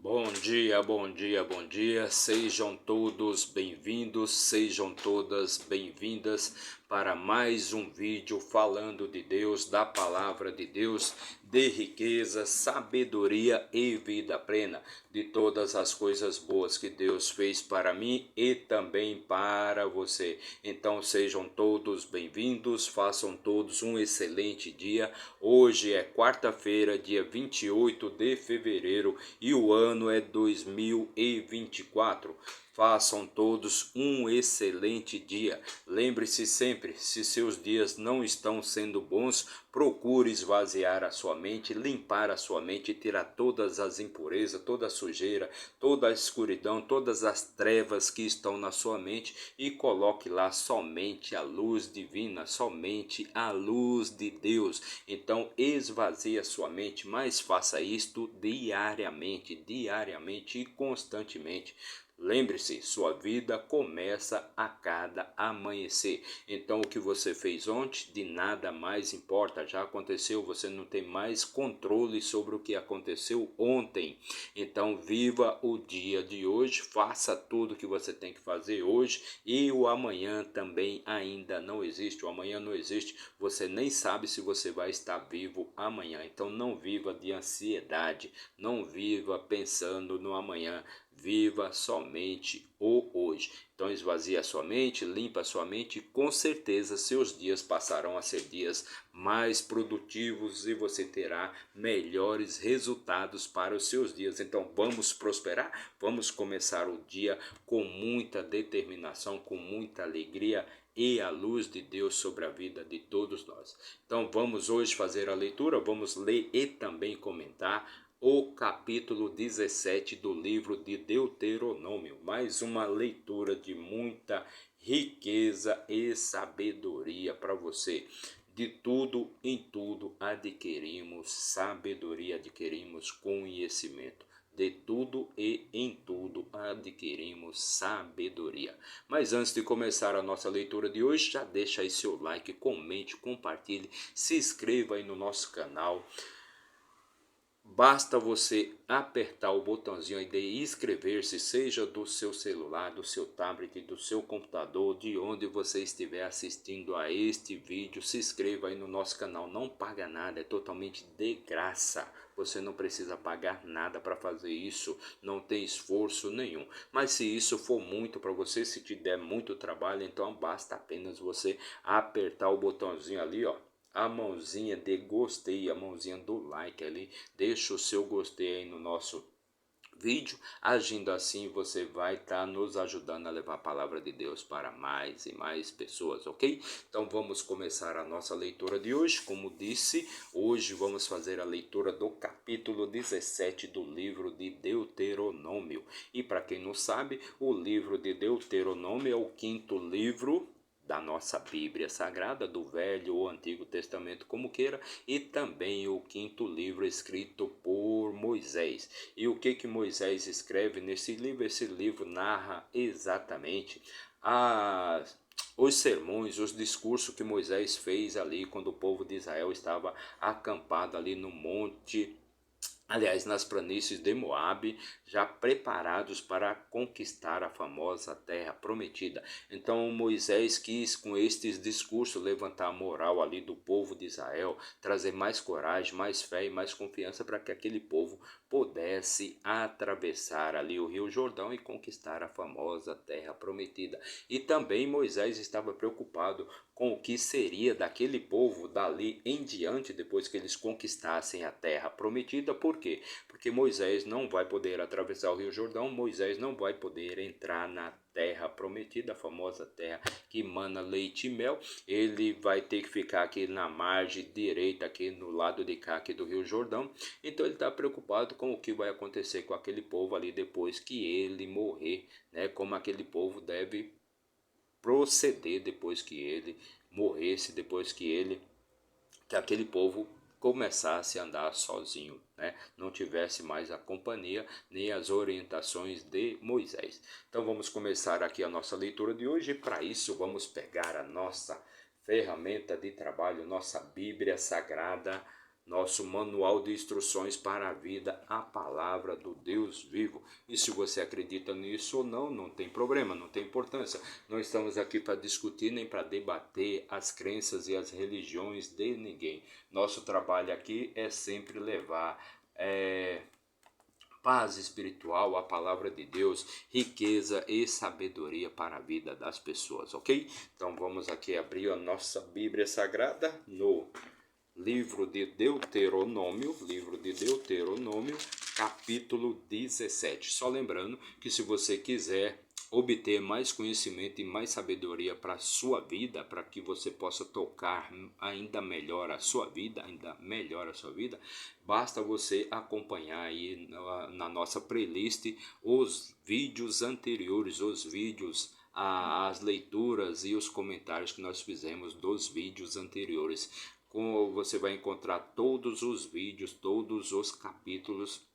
Bom dia, bom dia, bom dia. Sejam todos bem-vindos, sejam todas bem-vindas para mais um vídeo falando de Deus, da palavra de Deus, de riqueza, sabedoria e vida plena, de todas as coisas boas que Deus fez para mim e também para você. Então sejam todos bem-vindos, façam todos um excelente dia. Hoje é quarta-feira, dia 28 de fevereiro e o ano é 2024. Façam todos um excelente dia. Lembre-se sempre, se seus dias não estão sendo bons, procure esvaziar a sua mente, limpar a sua mente, tirar todas as impurezas, toda a sujeira, toda a escuridão, todas as trevas que estão na sua mente e coloque lá somente a luz divina, somente a luz de Deus. Então esvazie a sua mente, mas faça isto diariamente e constantemente. Lembre-se, sua vida começa a cada amanhecer. Então o que você fez ontem de nada mais importa, já aconteceu, você não tem mais controle sobre o que aconteceu ontem. Então viva o dia de hoje, faça tudo o que você tem que fazer hoje e o amanhã também ainda não existe. O amanhã não existe, você nem sabe se você vai estar vivo amanhã. Então não viva de ansiedade, não viva pensando no amanhã. Viva somente o hoje. Então esvazie a sua mente, limpa a sua mente e com certeza seus dias passarão a ser dias mais produtivos e você terá melhores resultados para os seus dias. Então vamos prosperar, vamos começar o dia com muita determinação, com muita alegria e a luz de Deus sobre a vida de todos nós. Então vamos hoje fazer a leitura, vamos ler e também comentar o capítulo 17 do livro de Deuteronômio. Mais uma leitura de muita riqueza e sabedoria para você. De tudo em tudo adquirimos sabedoria, adquirimos conhecimento. De tudo e em tudo adquirimos sabedoria. Mas antes de começar a nossa leitura de hoje, já deixa aí seu like, comente, compartilhe, se inscreva aí no nosso canal. Basta você apertar o botãozinho aí de inscrever-se, seja do seu celular, do seu tablet, do seu computador, de onde você estiver assistindo a este vídeo. Se inscreva aí no nosso canal, não paga nada, é totalmente de graça. Você não precisa pagar nada para fazer isso, não tem esforço nenhum. Mas se isso for muito para você, se te der muito trabalho, então basta apenas você apertar o botãozinho ali, ó. A mãozinha de gostei, a mãozinha do like ali, deixa o seu gostei aí no nosso vídeo. Agindo assim, você vai estar nos ajudando a levar a palavra de Deus para mais e mais pessoas, ok? Então vamos começar a nossa leitura de hoje. Como disse, hoje vamos fazer a leitura do capítulo 17 do livro de Deuteronômio. E para quem não sabe, o livro de Deuteronômio é o quinto livro da nossa Bíblia Sagrada, do Velho ou Antigo Testamento, como queira, e também o quinto livro escrito por Moisés. E o que Moisés escreve nesse livro? Esse livro narra exatamente os sermões, os discursos que Moisés fez ali quando o povo de Israel estava acampado ali no monte, aliás, nas planícies de Moabe, já preparados para conquistar a famosa terra prometida. Então Moisés quis, com estes discursos, levantar a moral ali do povo de Israel, trazer mais coragem, mais fé e mais confiança para que aquele povo pudesse atravessar ali o Rio Jordão e conquistar a famosa terra prometida. E também Moisés estava preocupado com o que seria daquele povo dali em diante, depois que eles conquistassem a terra prometida. Por quê? Porque Moisés não vai poder atravessar o Rio Jordão, Moisés não vai poder entrar na terra prometida, a famosa terra que mana leite e mel. Ele vai ter que ficar aqui na margem direita, aqui no lado de cá aqui do Rio Jordão. Então ele está preocupado com o que vai acontecer com aquele povo ali depois que ele morrer, né? Como aquele povo deve proceder depois que ele morresse, depois que aquele povo começasse a andar sozinho, né? Não tivesse mais a companhia nem as orientações de Moisés. Então vamos começar aqui a nossa leitura de hoje e para isso vamos pegar a nossa ferramenta de trabalho, nossa Bíblia Sagrada, nosso manual de instruções para a vida, a palavra do Deus vivo. E se você acredita nisso ou não, não tem problema, não tem importância. Não estamos aqui para discutir nem para debater as crenças e as religiões de ninguém. Nosso trabalho aqui é sempre levar paz espiritual, a palavra de Deus, riqueza e sabedoria para a vida das pessoas, ok? Então vamos aqui abrir a nossa Bíblia Sagrada no livro de Deuteronômio, capítulo 17. Só lembrando que se você quiser obter mais conhecimento e mais sabedoria para a sua vida, para que você possa tocar ainda melhor a sua vida, basta você acompanhar aí na nossa playlist os vídeos anteriores, as leituras e os comentários que nós fizemos dos vídeos anteriores. Você vai encontrar todos os vídeos, todos os capítulos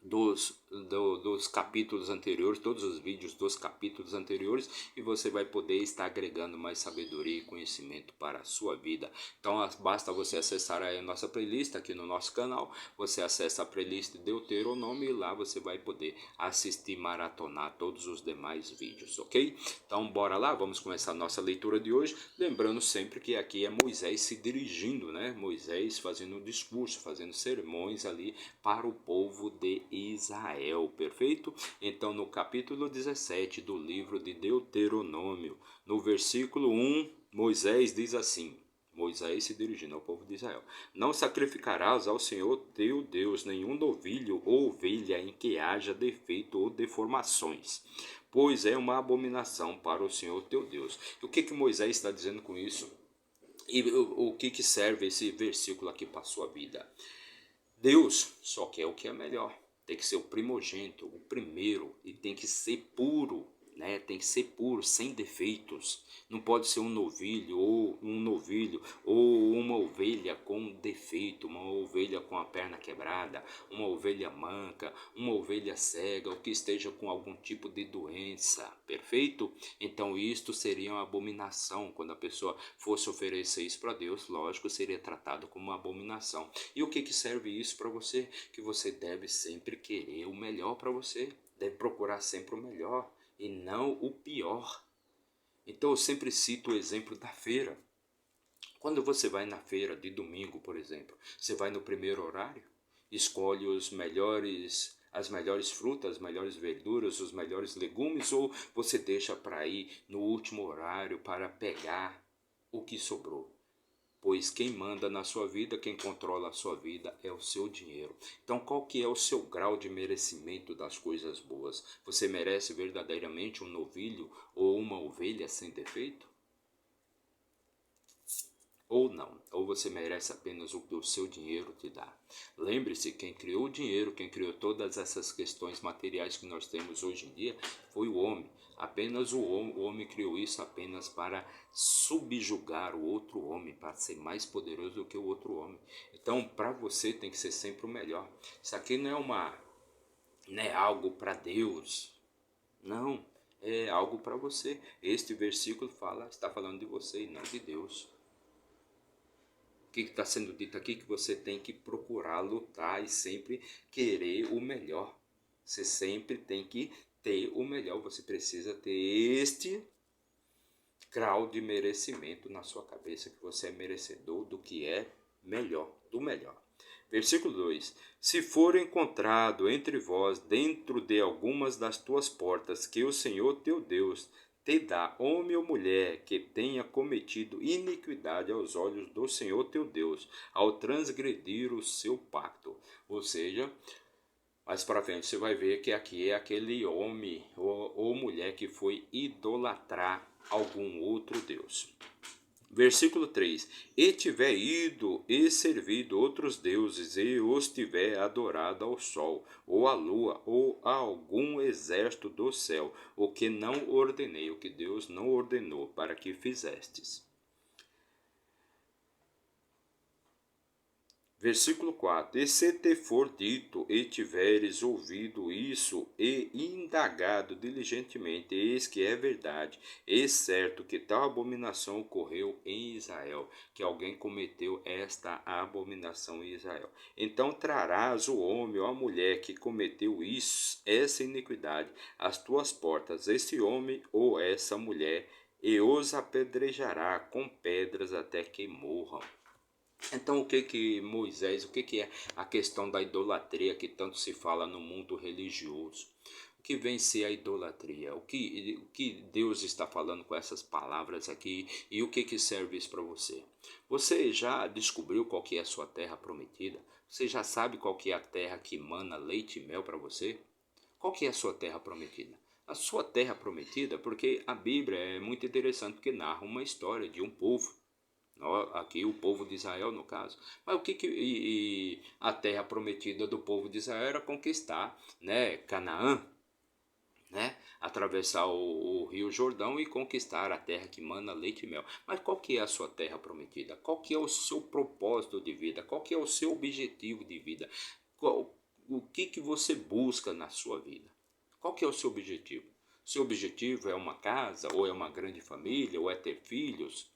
dos capítulos anteriores, todos os vídeos dos capítulos anteriores, e você vai poder estar agregando mais sabedoria e conhecimento para a sua vida. Então basta você acessar a nossa playlist aqui no nosso canal, você acessa a playlist Deuteronômio e lá você vai poder assistir, maratonar todos os demais vídeos, ok? Então bora lá, vamos começar a nossa leitura de hoje, lembrando sempre que aqui é Moisés se dirigindo, né? Moisés fazendo um discurso, fazendo sermões ali para o povo de Israel, perfeito? Então no capítulo 17 do livro de Deuteronômio, no versículo 1, Moisés diz assim, Moisés se dirigindo ao povo de Israel: não sacrificarás ao Senhor teu Deus nenhum novilho ou ovelha em que haja defeito ou deformações, pois é uma abominação para o Senhor teu Deus. O que Moisés está dizendo com isso? E o que serve esse versículo aqui para a sua vida? Deus só quer o que é melhor. Tem que ser o primogênito, o primeiro, e tem que ser puro, né? Tem que ser puro, sem defeitos. Não pode ser um novilho ou uma ovelha com defeito, uma ovelha com a perna quebrada, uma ovelha manca, uma ovelha cega, ou que esteja com algum tipo de doença, perfeito? Então isto seria uma abominação. Quando a pessoa fosse oferecer isso para Deus, lógico, seria tratado como uma abominação. E o que serve isso para você? Que você deve sempre querer o melhor para você, deve procurar sempre o melhor e não o pior. Então eu sempre cito o exemplo da feira. Quando você vai na feira de domingo, por exemplo, você vai no primeiro horário, escolhe as melhores frutas, as melhores verduras, os melhores legumes, ou você deixa para ir no último horário para pegar o que sobrou? Pois quem manda na sua vida, quem controla a sua vida é o seu dinheiro. Então qual que é o seu grau de merecimento das coisas boas? Você merece verdadeiramente um novilho ou uma ovelha sem defeito? Ou não, ou você merece apenas o que o seu dinheiro te dá. Lembre-se, quem criou o dinheiro, quem criou todas essas questões materiais que nós temos hoje em dia, foi o homem. Apenas o homem criou isso apenas para subjugar o outro homem, para ser mais poderoso do que o outro homem. Então, para você tem que ser sempre o melhor. Isso aqui não é algo para Deus, não, é algo para você. Este versículo está falando de você e não de Deus. O que está sendo dito aqui? Que você tem que procurar lutar e sempre querer o melhor. Você sempre tem que ter o melhor. Você precisa ter este grau de merecimento na sua cabeça, que você é merecedor do que é melhor, do melhor. Versículo 2: se for encontrado entre vós, dentro de algumas das tuas portas, que o Senhor teu Deus te dá, homem ou mulher, que tenha cometido iniquidade aos olhos do Senhor teu Deus, ao transgredir o seu pacto. Ou seja, mais para frente você vai ver que aqui é aquele homem ou mulher que foi idolatrar algum outro Deus. Versículo 3: e tiver ido e servido outros deuses, e os tiver adorado ao sol, ou à lua, ou a algum exército do céu, o que não ordenei, o que Deus não ordenou para que fizestes. Versículo 4: e se te for dito, e tiveres ouvido isso, e indagado diligentemente, eis que é verdade, e certo que tal abominação ocorreu em Israel, que alguém cometeu esta abominação em Israel. Então trarás o homem ou a mulher que cometeu isso, essa iniquidade, às tuas portas, esse homem ou essa mulher, e os apedrejará com pedras até que morram. Então o que é a questão da idolatria que tanto se fala no mundo religioso? O que vem ser a idolatria? O que Deus está falando com essas palavras aqui e o que serve isso para você? Você já descobriu qual que é a sua terra prometida? Você já sabe qual que é a terra que mana leite e mel para você? Qual que é a sua terra prometida? A sua terra prometida, porque a Bíblia é muito interessante porque narra uma história de um povo. Aqui o povo de Israel no caso, mas o que a terra prometida do povo de Israel era conquistar, né, Canaã, né, atravessar o rio Jordão e conquistar a terra que mana leite e mel. Mas qual que é a sua terra prometida? Qual que é o seu propósito de vida? Qual que é o seu objetivo de vida? O que você busca na sua vida? Qual que é o seu objetivo? Seu objetivo é uma casa, ou é uma grande família, ou é ter filhos?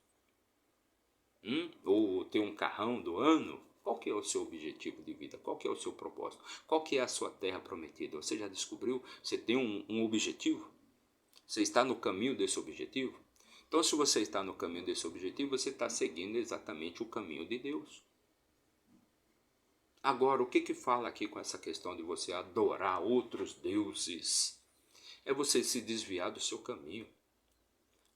Ou ter um carrão do ano? Qual que é o seu objetivo de vida? Qual que é o seu propósito? Qual que é a sua terra prometida? Você já descobriu? Você tem um objetivo? Você está no caminho desse objetivo? Então, se você está no caminho desse objetivo, você está seguindo exatamente o caminho de Deus. Agora, o que fala aqui com essa questão de você adorar outros deuses? É você se desviar do seu caminho.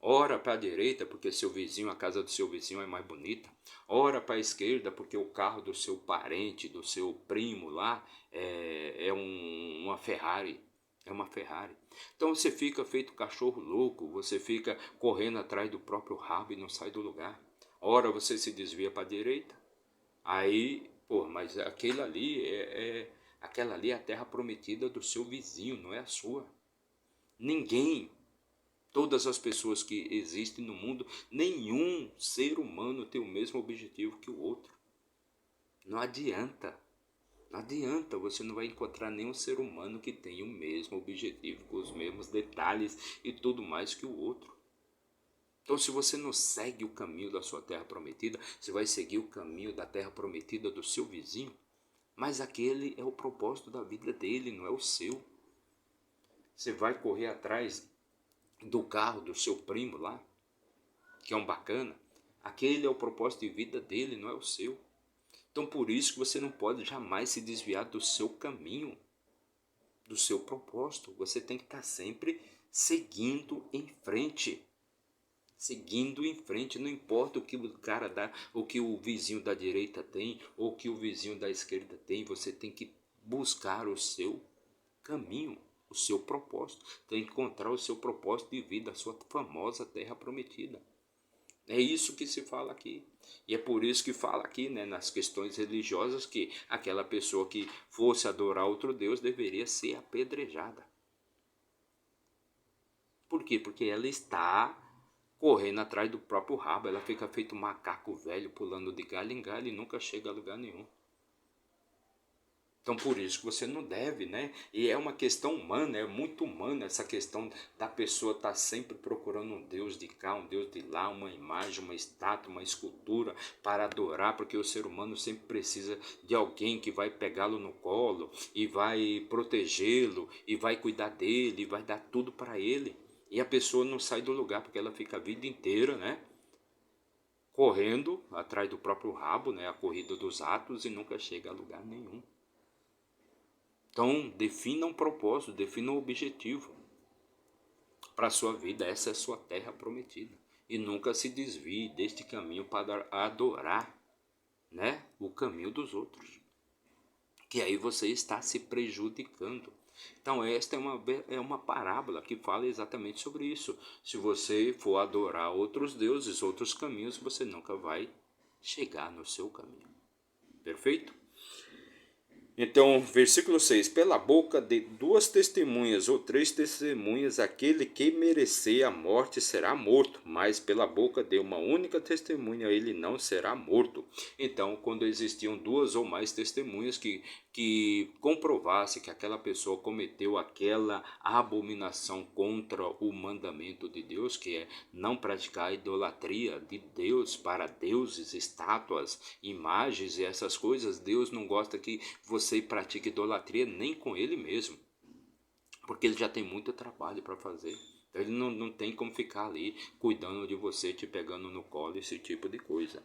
Ora para a direita porque seu vizinho, a casa do seu vizinho é mais bonita. Ora para a esquerda porque o carro do seu parente, do seu primo lá uma Ferrari. É uma Ferrari. Então você fica feito cachorro louco, você fica correndo atrás do próprio rabo e não sai do lugar. Ora você se desvia para a direita. Aí, pô, mas aquela ali é a terra prometida do seu vizinho, não é a sua. Ninguém Todas as pessoas que existem no mundo, nenhum ser humano tem o mesmo objetivo que o outro. Não adianta. Não adianta, você não vai encontrar nenhum ser humano que tenha o mesmo objetivo, com os mesmos detalhes e tudo mais que o outro. Então, se você não segue o caminho da sua terra prometida, você vai seguir o caminho da terra prometida do seu vizinho. Mas aquele é o propósito da vida dele, não é o seu. Você vai correr atrás do carro do seu primo lá, que é um bacana, aquele é o propósito de vida dele, não é o seu. Então por isso que você não pode jamais se desviar do seu caminho, do seu propósito. Você tem que estar sempre seguindo em frente. Seguindo em frente, não importa o que o cara dá, o que o vizinho da direita tem, ou o que o vizinho da esquerda tem, você tem que buscar o seu caminho, o seu propósito. Tem que encontrar o seu propósito de vida, a sua famosa terra prometida. É isso que se fala aqui. E é por isso que fala aqui, né, nas questões religiosas, que aquela pessoa que fosse adorar outro Deus deveria ser apedrejada. Por quê? Porque ela está correndo atrás do próprio rabo. Ela fica feito um macaco velho pulando de galho em galho e nunca chega a lugar nenhum. Então por isso que você não deve, né? E é uma questão humana, é muito humana essa questão da pessoa estar sempre procurando um Deus de cá, um Deus de lá, uma imagem, uma estátua, uma escultura para adorar, porque o ser humano sempre precisa de alguém que vai pegá-lo no colo e vai protegê-lo e vai cuidar dele e vai dar tudo para ele. E a pessoa não sai do lugar porque ela fica a vida inteira, né? Correndo atrás do próprio rabo, né? A corrida dos atos e nunca chega a lugar nenhum. Então, defina um propósito, defina um objetivo para a sua vida. Essa é a sua terra prometida. E nunca se desvie deste caminho para adorar, né, o caminho dos outros. Que aí você está se prejudicando. Então, esta é uma parábola que fala exatamente sobre isso. Se você for adorar outros deuses, outros caminhos, você nunca vai chegar no seu caminho. Perfeito? Então, versículo 6: pela boca de duas testemunhas ou três testemunhas, aquele que merecer a morte será morto, mas pela boca de uma única testemunha ele não será morto. Então, quando existiam duas ou mais testemunhas que comprovasse que aquela pessoa cometeu aquela abominação contra o mandamento de Deus, que é não praticar a idolatria de Deus para deuses, estátuas, imagens e essas coisas, Deus não gosta que você pratique idolatria nem com ele mesmo, porque ele já tem muito trabalho para fazer. Então, ele não tem como ficar ali cuidando de você, te pegando no colo, esse tipo de coisa.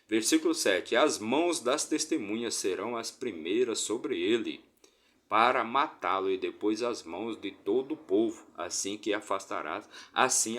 Versículo 7: as mãos das testemunhas serão as primeiras sobre ele, para matá-lo, e depois as mãos de todo o povo, assim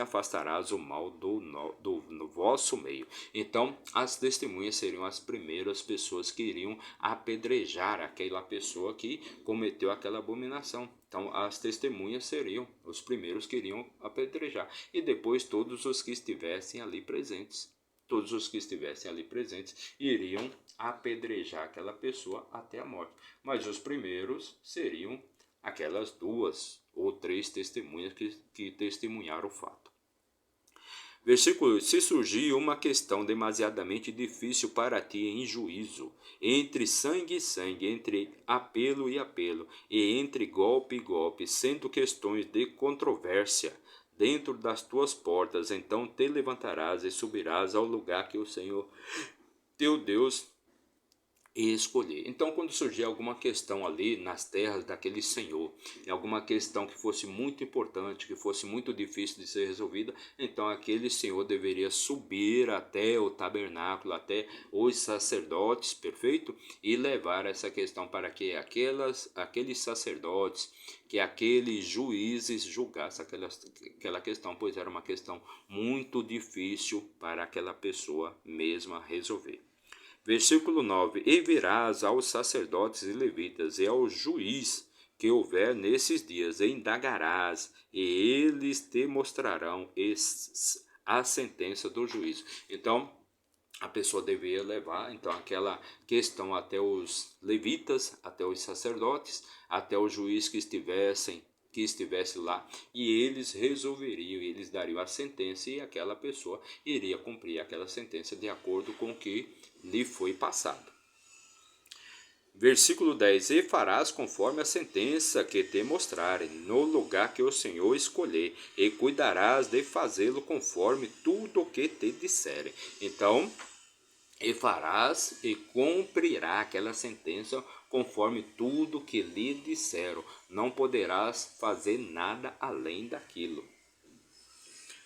afastarás o mal do vosso meio. Então, as testemunhas seriam as primeiras pessoas que iriam apedrejar aquela pessoa que cometeu aquela abominação. Então, as testemunhas seriam os primeiros que iriam apedrejar, e depois todos os que estivessem ali presentes. Todos os que estivessem ali presentes iriam apedrejar aquela pessoa até a morte. Mas os primeiros seriam aquelas duas ou três testemunhas que testemunharam o fato. Versículo 8: se surgir uma questão demasiadamente difícil para ti em juízo, entre sangue e sangue, entre apelo e apelo, e entre golpe e golpe, sendo questões de controvérsia, dentro das tuas portas, então te levantarás e subirás ao lugar que o Senhor teu Deus e escolher. Então, quando surgir alguma questão ali nas terras daquele senhor, alguma questão que fosse muito importante, que fosse muito difícil de ser resolvida, então aquele senhor deveria subir até o tabernáculo, até os sacerdotes, perfeito? E levar essa questão para que aqueles sacerdotes, que aqueles juízes julgassem aquela questão, pois era uma questão muito difícil para aquela pessoa mesma resolver. Versículo 9: e virás aos sacerdotes e levitas e ao juiz que houver nesses dias, e indagarás, e eles te mostrarão a sentença do juízo. Então, a pessoa deveria levar então aquela questão até os levitas, até os sacerdotes, até o juiz que estivesse lá, e eles resolveriam, eles dariam a sentença, e aquela pessoa iria cumprir aquela sentença de acordo com o que lhe foi passado. Versículo 10: e farás conforme a sentença que te mostrarem, no lugar que o Senhor escolher, e cuidarás de fazê-lo conforme tudo o que te disserem. Então, e farás e cumprirá aquela sentença conforme tudo que lhe disseram. Não poderás fazer nada além daquilo.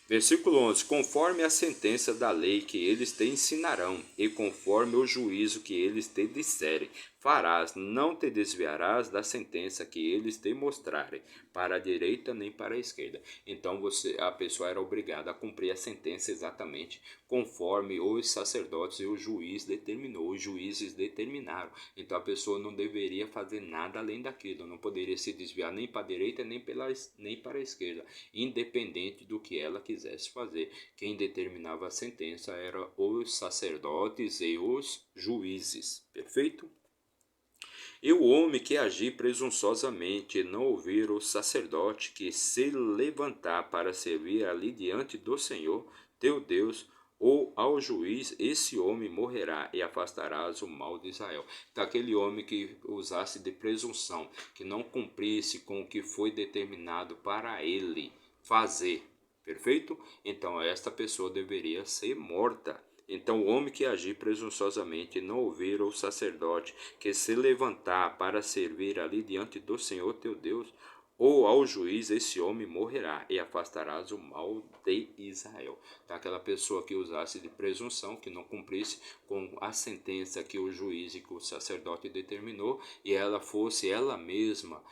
Versículo 11: conforme a sentença da lei que eles te ensinarão, e conforme o juízo que eles te disserem, farás, não te desviarás da sentença que eles te mostrarem, para a direita nem para a esquerda. Então a pessoa era obrigada a cumprir a sentença exatamente conforme os sacerdotes e o juiz determinou, os juízes determinaram. Então a pessoa não deveria fazer nada além daquilo, não poderia se desviar nem para a direita nem para a esquerda, independente do que ela quisesse fazer. Quem determinava a sentença eram os sacerdotes e os juízes. Perfeito? E o homem que agir presunçosamente e não ouvir o sacerdote que se levantar para servir ali diante do Senhor teu Deus, ou ao juiz, esse homem morrerá, e afastarás o mal de Israel. Então, aquele homem que usasse de presunção, que não cumprisse com o que foi determinado para ele fazer, perfeito? Então, esta pessoa deveria ser morta. Então o homem que agir presunçosamente e não ouvir o sacerdote que se levantar para servir ali diante do Senhor teu Deus, ou ao juiz, esse homem morrerá, e afastarás o mal de Israel. Então, aquela pessoa que usasse de presunção, que não cumprisse com a sentença que o juiz e que o sacerdote determinou, e ela fosse ela mesma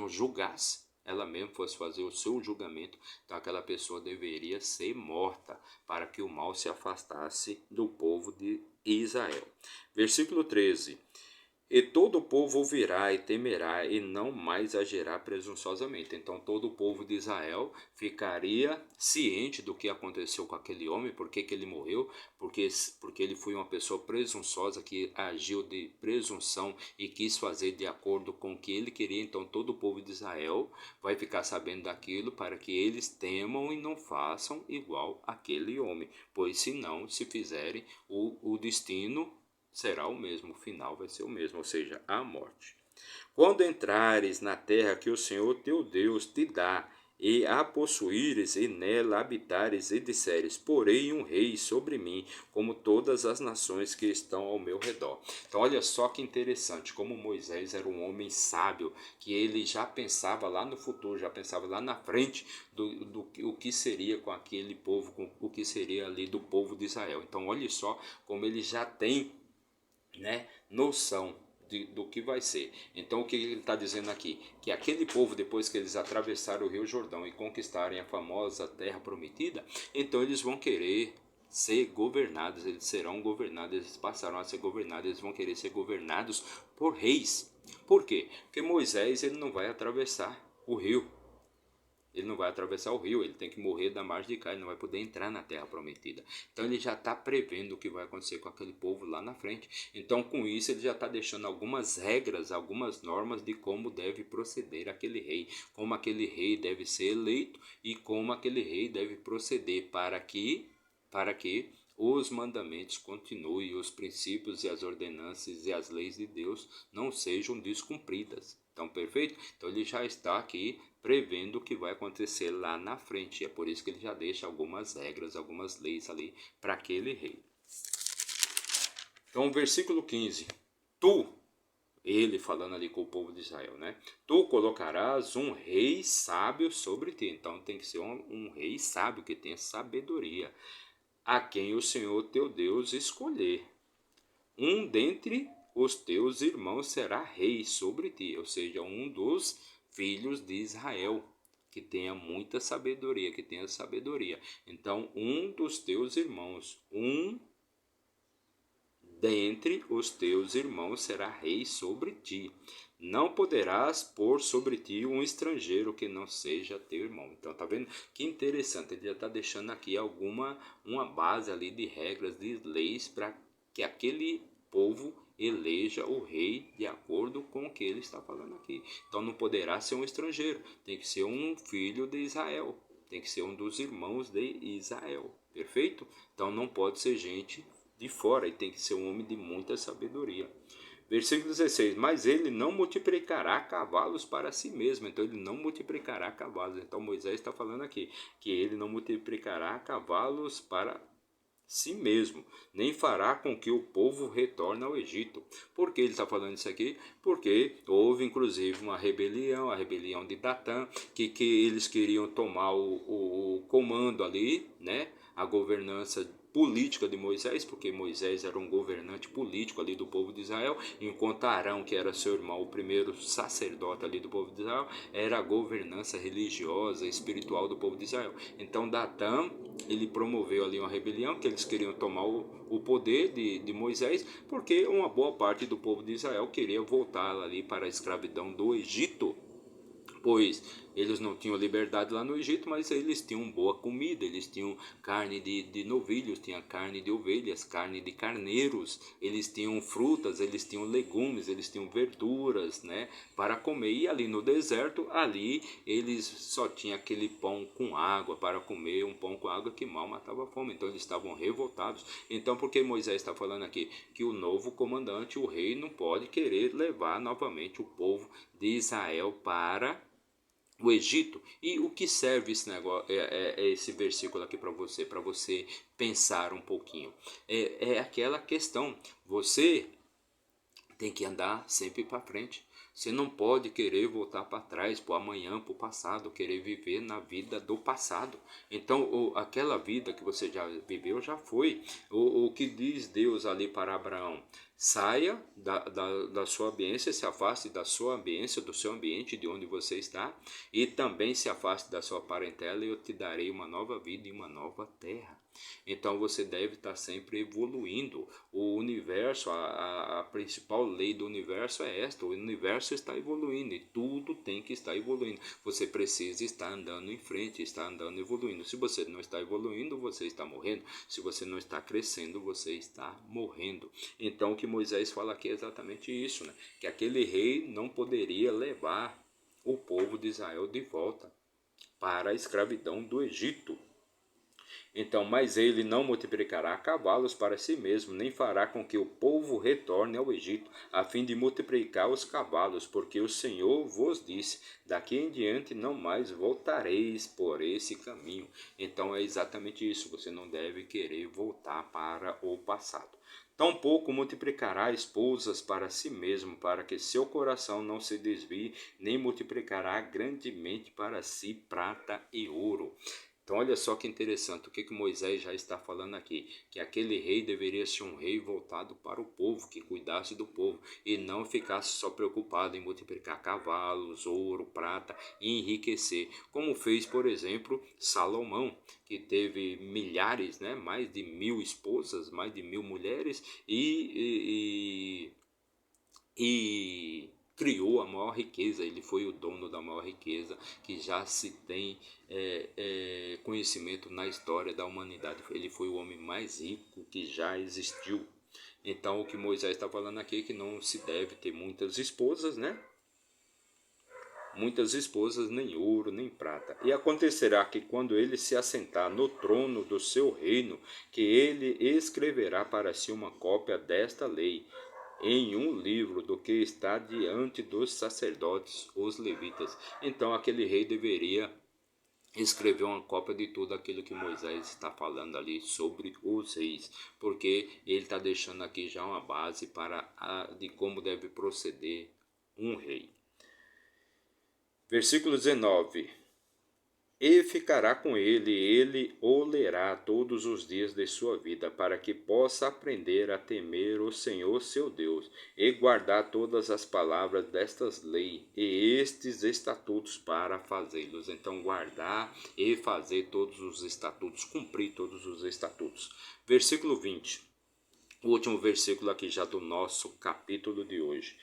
julgasse, ela mesma fosse fazer o seu julgamento, então aquela pessoa deveria ser morta para que o mal se afastasse do povo de Israel. Versículo 13: E todo o povo ouvirá e temerá e não mais agirá presunçosamente. Então todo o povo de Israel ficaria ciente do que aconteceu com aquele homem, por que ele morreu, porque ele foi uma pessoa presunçosa que agiu de presunção e quis fazer de acordo com o que ele queria. Então todo o povo de Israel vai ficar sabendo daquilo para que eles temam e não façam igual aquele homem, pois senão, se fizerem, o destino será o mesmo, o final vai ser o mesmo, ou seja, a morte. Quando entrares na terra que o Senhor teu Deus te dá, e a possuíres e nela habitares e disseres, porém um rei sobre mim, como todas as nações que estão ao meu redor. Então olha só que interessante, como Moisés era um homem sábio, que ele já pensava lá no futuro, já pensava lá na frente do o que seria com aquele povo, com o que seria ali do povo de Israel. Então olha só como ele já tem, né, noção do que vai ser. Então o que ele está dizendo aqui? Que aquele povo, depois que eles atravessaram o Rio Jordão e conquistarem a famosa terra prometida, então eles vão querer ser governados, eles serão governados, eles passarão a ser governados, eles vão querer ser governados por reis. Por quê? Porque Moisés ele não vai atravessar o rio. Ele não vai atravessar o rio, ele tem que morrer da margem de cá, ele não vai poder entrar na terra prometida. Então ele já está prevendo o que vai acontecer com aquele povo lá na frente. Então com isso ele já está deixando algumas regras, algumas normas de como deve proceder aquele rei, como aquele rei deve ser eleito e como aquele rei deve proceder para que os mandamentos continuem, os princípios e as ordenanças e as leis de Deus não sejam descumpridas. Então, perfeito? Então ele já está aqui prevendo o que vai acontecer lá na frente. É por isso que ele já deixa algumas regras, algumas leis ali para aquele rei. Então, versículo 15. Tu, ele falando ali com o povo de Israel, né? Tu colocarás um rei sábio sobre ti. Então tem que ser um rei sábio, que tenha sabedoria, a quem o Senhor teu Deus escolher. Um dentre os teus irmãos será rei sobre ti, ou seja, um dos filhos de Israel, que tenha muita sabedoria, que tenha sabedoria. Então, um dos teus irmãos, um dentre os teus irmãos será rei sobre ti. Não poderás pôr sobre ti um estrangeiro que não seja teu irmão. Então, tá vendo? Que interessante, ele já está deixando aqui uma base ali de regras, de leis, para que aquele povo eleja o rei de acordo com o que ele está falando aqui. Então, não poderá ser um estrangeiro, tem que ser um filho de Israel, tem que ser um dos irmãos de Israel, perfeito? Então, não pode ser gente de fora, e tem que ser um homem de muita sabedoria. Versículo 16, mas ele não multiplicará cavalos para si mesmo. Então ele não multiplicará cavalos. Então Moisés está falando aqui que ele não multiplicará cavalos para si mesmo, nem fará com que o povo retorne ao Egito. Por que ele está falando isso aqui? Porque houve inclusive uma rebelião, a rebelião de Datã, que eles queriam tomar o comando ali, né? A governança política de Moisés, porque Moisés era um governante político ali do povo de Israel, enquanto Arão, que era seu irmão, o primeiro sacerdote ali do povo de Israel, era a governança religiosa, espiritual do povo de Israel. Então Datã, ele promoveu ali uma rebelião, que eles queriam tomar o poder de Moisés, porque uma boa parte do povo de Israel queria voltar ali para a escravidão do Egito, pois eles não tinham liberdade lá no Egito, mas eles tinham boa comida, eles tinham carne de novilhos, tinham carne de ovelhas, carne de carneiros, eles tinham frutas, eles tinham legumes, eles tinham verduras, né, para comer. E ali no deserto, ali eles só tinham aquele pão com água para comer, um pão com água que mal matava a fome. Então eles estavam revoltados. Então por que Moisés está falando aqui? Que o novo comandante, o rei, não pode querer levar novamente o povo de Israel para o Egito. E o que serve esse negócio, esse versículo aqui para você pensar um pouquinho? É aquela questão, você tem que andar sempre para frente. Você não pode querer voltar para trás, para o amanhã, para o passado, querer viver na vida do passado. Então, aquela vida que você já viveu já foi. O que diz Deus ali para Abraão? Saia da sua ambiência, se afaste da sua ambiência, do seu ambiente, de onde você está, e também se afaste da sua parentela, e eu te darei uma nova vida e uma nova terra. Então você deve estar sempre evoluindo. O universo, a principal lei do universo é esta: o universo está evoluindo e tudo tem que estar evoluindo. Você precisa estar andando em frente, estar andando evoluindo. Se você não está evoluindo, você está morrendo. Se você não está crescendo, você está morrendo. Então o que Moisés fala aqui é exatamente isso, né? Que aquele rei não poderia levar o povo de Israel de volta para a escravidão do Egito. Então, mas ele não multiplicará cavalos para si mesmo, nem fará com que o povo retorne ao Egito, a fim de multiplicar os cavalos, porque o Senhor vos disse: daqui em diante não mais voltareis por esse caminho. Então é exatamente isso, você não deve querer voltar para o passado. Tampouco multiplicará esposas para si mesmo, para que seu coração não se desvie, nem multiplicará grandemente para si prata e ouro. Então olha só que interessante, o que Moisés já está falando aqui, que aquele rei deveria ser um rei voltado para o povo, que cuidasse do povo e não ficasse só preocupado em multiplicar cavalos, ouro, prata e enriquecer, como fez, por exemplo, Salomão, que teve milhares, né, mais de 1000 esposas, mais de 1000 mulheres e criou a maior riqueza. Ele foi o dono da maior riqueza que já se tem conhecimento na história da humanidade. Ele foi o homem mais rico que já existiu. Então o que Moisés está falando aqui é que não se deve ter muitas esposas, né? Muitas esposas, nem ouro, nem prata. E acontecerá que quando ele se assentar no trono do seu reino, que ele escreverá para si uma cópia desta lei em um livro do que está diante dos sacerdotes, os levitas. Então aquele rei deveria escrever uma cópia de tudo aquilo que Moisés está falando ali sobre os reis, porque ele está deixando aqui já uma base de como deve proceder um rei. Versículo 19: e ficará com ele o lerá todos os dias de sua vida, para que possa aprender a temer o Senhor seu Deus, e guardar todas as palavras destas leis e estes estatutos para fazê-los. Então guardar e fazer todos os estatutos, cumprir todos os estatutos. Versículo 20, o último versículo aqui já do nosso capítulo de hoje.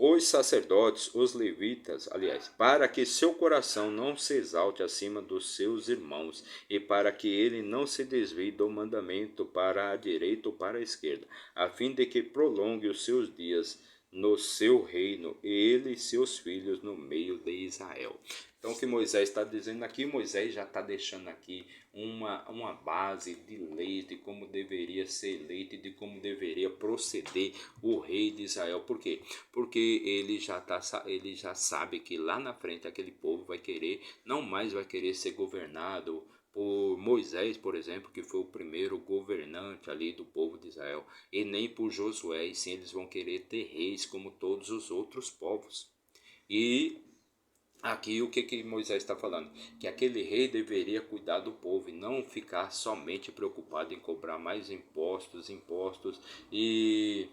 Os sacerdotes, os levitas, aliás, para que seu coração não se exalte acima dos seus irmãos, e para que ele não se desvie do mandamento para a direita ou para a esquerda, a fim de que prolongue os seus dias no seu reino, e ele e seus filhos no meio de Israel. Então o que Moisés está dizendo aqui, Moisés já está deixando aqui uma base de leis, de como deveria ser eleito e de como deveria proceder o rei de Israel. Por quê? Porque ele já sabe que lá na frente aquele povo não mais vai querer ser governado por Moisés, por exemplo, que foi o primeiro governante ali do povo de Israel, e nem por Josué, e sim eles vão querer ter reis como todos os outros povos. E aqui o que Moisés está falando? Que aquele rei deveria cuidar do povo e não ficar somente preocupado em cobrar mais impostos e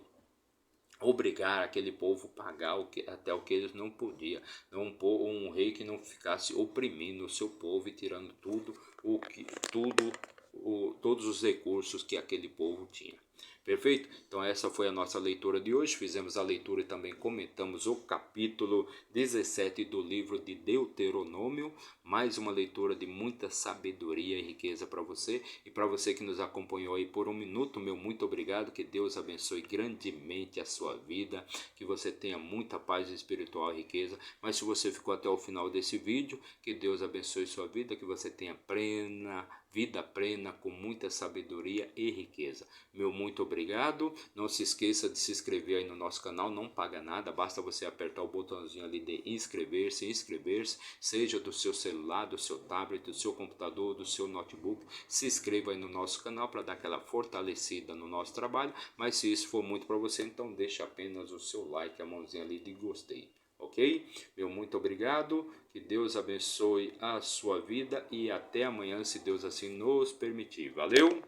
obrigar aquele povo a pagar até o que eles não podiam. Um rei que não ficasse oprimindo o seu povo e tirando todos os recursos que aquele povo tinha. Perfeito? Então essa foi a nossa leitura de hoje. Fizemos a leitura e também comentamos o capítulo 17 do livro de Deuteronômio. Mais uma leitura de muita sabedoria e riqueza para você. E para você que nos acompanhou aí por um minuto, meu muito obrigado. Que Deus abençoe grandemente a sua vida. Que você tenha muita paz espiritual e riqueza. Mas se você ficou até o final desse vídeo, que Deus abençoe sua vida. Que você tenha vida plena, com muita sabedoria e riqueza. Meu muito obrigado. Não se esqueça de se inscrever aí no nosso canal, não paga nada, basta você apertar o botãozinho ali de inscrever-se, seja do seu celular, do seu tablet, do seu computador, do seu notebook. Se inscreva aí no nosso canal para dar aquela fortalecida no nosso trabalho, mas se isso for muito para você, então deixa apenas o seu like, a mãozinha ali de gostei. Ok? Meu muito obrigado, que Deus abençoe a sua vida e até amanhã, se Deus assim nos permitir. Valeu!